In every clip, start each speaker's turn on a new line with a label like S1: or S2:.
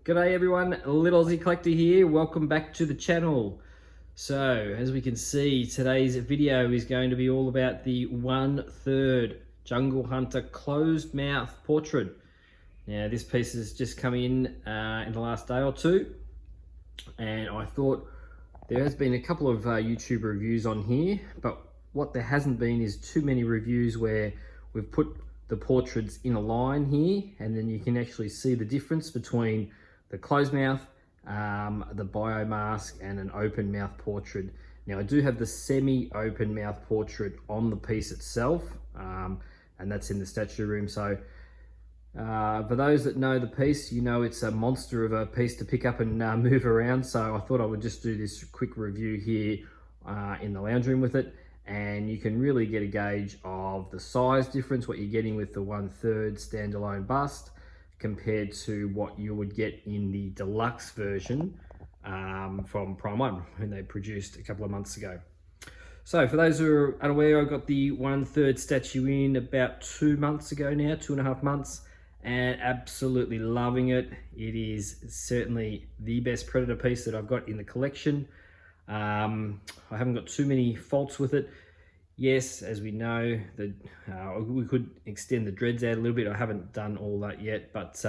S1: G'day everyone, Little Aussie Collector here. Welcome back to the channel. So, as we can see, today's video is going to be all about the 1/3 Jungle Hunter closed mouth portrait. Now, this piece has just come in the last day or two, and I thought there has been a couple of YouTube reviews on here, but what there hasn't been is too many reviews where we've put the portraits in a line here, and then you can actually see the difference between the closed mouth, the biomask, and an open mouth portrait. Now I do have the semi-open mouth portrait on the piece itself, and that's in the statue room. So for those that know the piece, you know it's a monster of a piece to pick up and move around. So I thought I would just do this quick review here in the lounge room with it, and you can really get a gauge of the size difference, what you're getting with the 1/3 standalone bust compared to what you would get in the deluxe version from Prime One, when they produced a couple of months ago. So for those who are unaware, I got the 1/3 statue in about 2 months ago now, 2.5 months, and absolutely loving it. It is certainly the best Predator piece that I've got in the collection. I haven't got too many faults with it. Yes, as we know, that we could extend the dreads out a little bit. I haven't done all that yet, but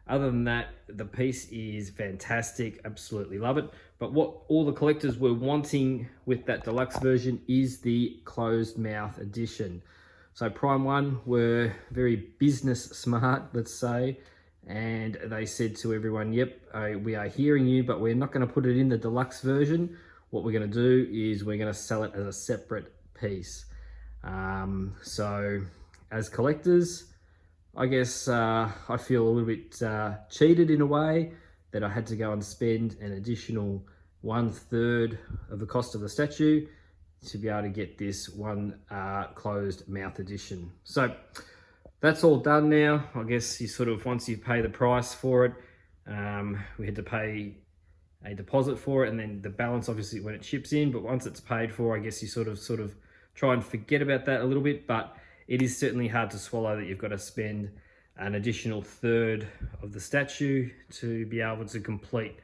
S1: other than that, the piece is fantastic. Absolutely love it. But what all the collectors were wanting with that deluxe version is the closed mouth edition. So Prime One were very business smart, let's say, and they said to everyone, yep, we are hearing you, but we're not going to put it in the deluxe version. What we're going to do is we're going to sell it as a separate piece. So as collectors, I guess I feel a little bit cheated in a way that I had to go and spend an additional 1/3 of the cost of the statue to be able to get this one closed mouth edition. So that's all done now. I guess you sort of, once you pay the price for it, we had to pay a deposit for it, and then the balance obviously when it ships in. But once it's paid for, I guess you sort of try and forget about that a little bit. But it is certainly hard to swallow that you've got to spend an additional 1/3 of the statue to be able to complete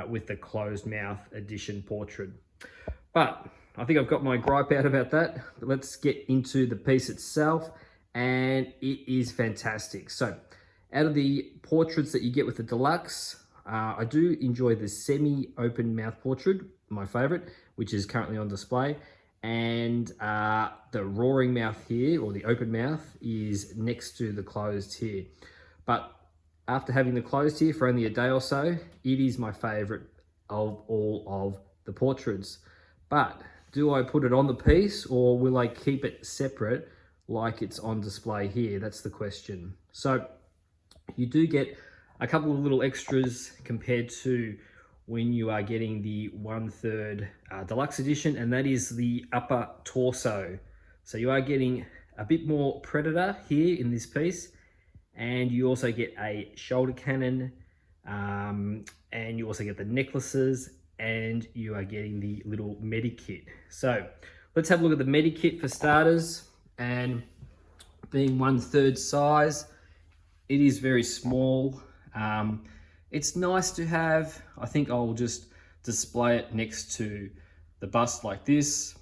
S1: with the closed mouth edition portrait. But I think I've got my gripe out about that. But let's get into the piece itself, and it is fantastic. So out of the portraits that you get with the deluxe, I do enjoy the semi-open mouth portrait, my favorite, which is currently on display. And the roaring mouth here, or the open mouth, is next to the closed here. But after having the closed here for only a day or so, it is my favorite of all of the portraits. But do I put it on the piece, or will I keep it separate like it's on display here? That's the question. So you do get a couple of little extras compared to when you are getting the 1/3 deluxe edition, and that is the upper torso. So you are getting a bit more Predator here in this piece, and you also get a shoulder cannon, and you also get the necklaces, and you are getting the little medikit. So let's have a look at the medikit for starters. And being 1/3 size, it is very small. It's nice to have. I think I'll just display it next to the bust like this.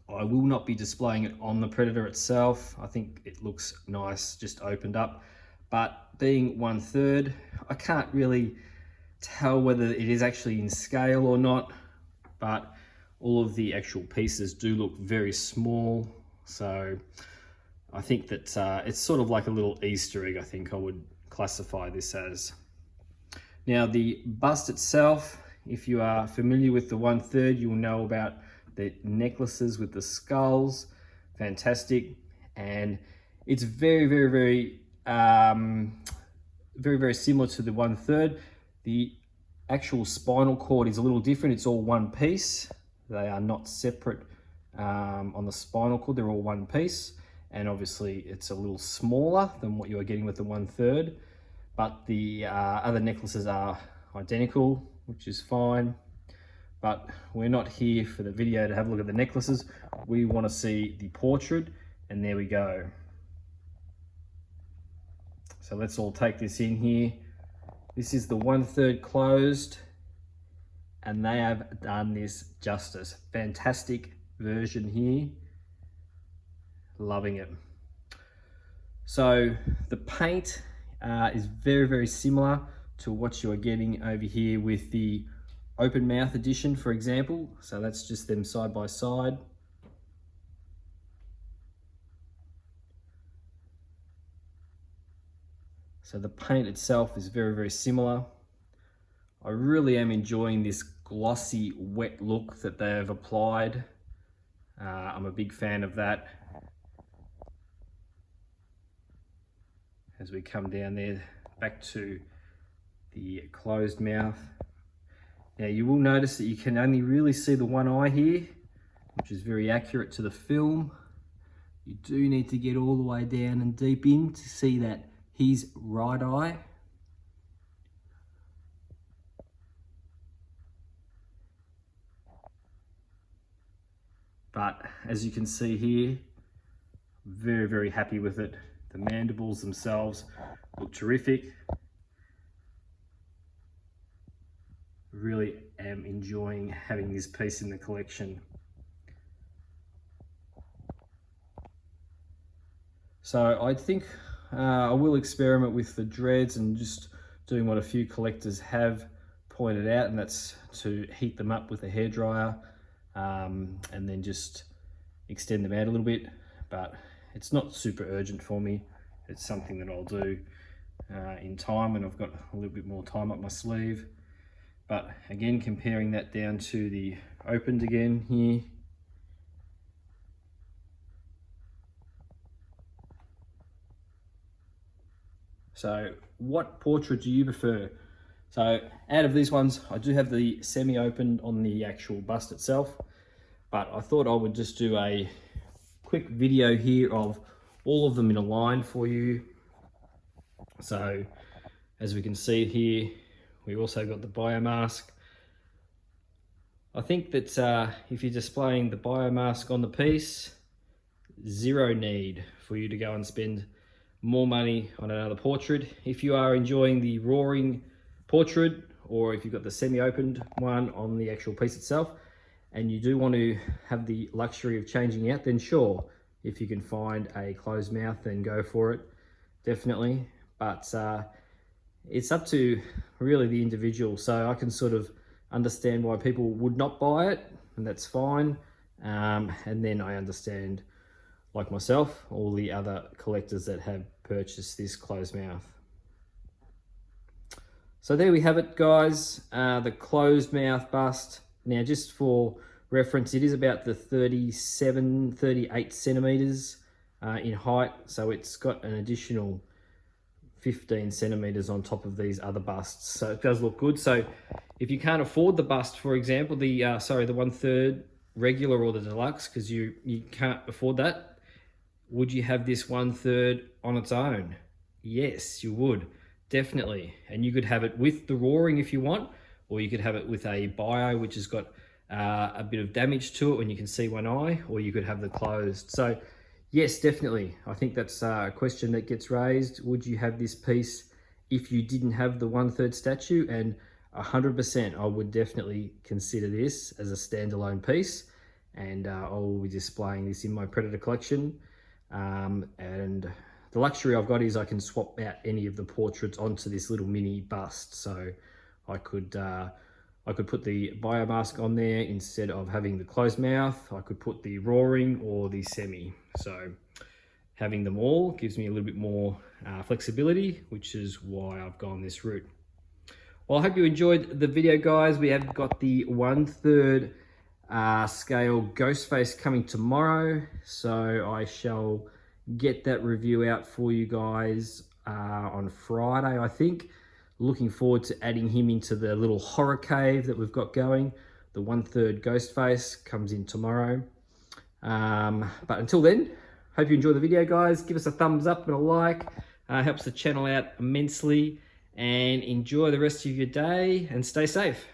S1: I will not be displaying it on the Predator itself. I think it looks nice just opened up. But being 1/3, I can't really tell whether it is actually in scale or not, but all of the actual pieces do look very small. So I think that it's sort of like a little Easter egg, I think I would classify this as. Now the bust itself, if you are familiar with the 1/3, you will know about the necklaces with the skulls. Fantastic. And it's very similar to the 1/3. The actual spinal cord is a little different. It's all one piece. They are not separate on the spinal cord. They're all one piece. And obviously it's a little smaller than what you are getting with the 1/3. But the other necklaces are identical, which is fine. But we're not here for the video to have a look at the necklaces. We want to see the portrait, and there we go. So let's all take this in here. This is the 1/3 closed, and they have done this justice. Fantastic version here. Loving it. So the paint is very, very similar to what you are getting over here with the open mouth edition, for example. So that's just them side by side. So the paint itself is very, very similar. I really am enjoying this glossy, wet look that they have applied. I'm a big fan of that. As we come down there, back to the closed mouth. Now you will notice that you can only really see the one eye here, which is very accurate to the film. You do need to get all the way down and deep in to see that his right eye. But as you can see here, very, very happy with it. The mandibles themselves look terrific. Really am enjoying having this piece in the collection. So I think I will experiment with the dreads and just doing what a few collectors have pointed out, and that's to heat them up with a hairdryer and then just extend them out a little bit. But it's not super urgent for me. It's something that I'll do in time when I've got a little bit more time up my sleeve. But again, comparing that down to the opened again here. So what portrait do you prefer? So out of these ones, I do have the semi-opened on the actual bust itself, but I thought I would just do a quick video here of all of them in a line for you. So as we can see here, we also got the biomask. I think that if you're displaying the biomask on the piece, zero need for you to go and spend more money on another portrait. If you are enjoying the roaring portrait, or if you've got the semi-opened one on the actual piece itself, and you do want to have the luxury of changing out, then sure, if you can find a closed mouth, then go for it, definitely. But it's up to really the individual. So I can sort of understand why people would not buy it, and that's fine. And then I understand, like myself, all the other collectors that have purchased this closed mouth. So there we have it, guys, the closed mouth bust. Now, just for reference, it is about the 38 centimeters in height. So it's got an additional 15 centimeters on top of these other busts. So it does look good. So if you can't afford the bust, for example, the 1/3 regular or the deluxe, because you can't afford that, would you have this 1/3 on its own? Yes, you would, definitely. And you could have it with the roaring if you want, or you could have it with a bio, which has got a bit of damage to it when you can see one eye, or you could have the closed. So yes, definitely. I think that's a question that gets raised. Would you have this piece if you didn't have the 1/3 statue? And 100%, I would definitely consider this as a standalone piece. And I will be displaying this in my Predator collection. And the luxury I've got is I can swap out any of the portraits onto this little mini bust. So I could put the biomask on there instead of having the closed mouth. I could put the roaring or the semi. So having them all gives me a little bit more flexibility, which is why I've gone this route. Well, I hope you enjoyed the video, guys. We have got the 1/3 scale Ghostface coming tomorrow. So I shall get that review out for you guys on Friday, I think. Looking forward to adding him into the little horror cave that we've got going. The 1/3 Ghostface comes in tomorrow. But until then, hope you enjoy the video, guys. Give us a thumbs up and a like. Helps the channel out immensely. And enjoy the rest of your day and stay safe.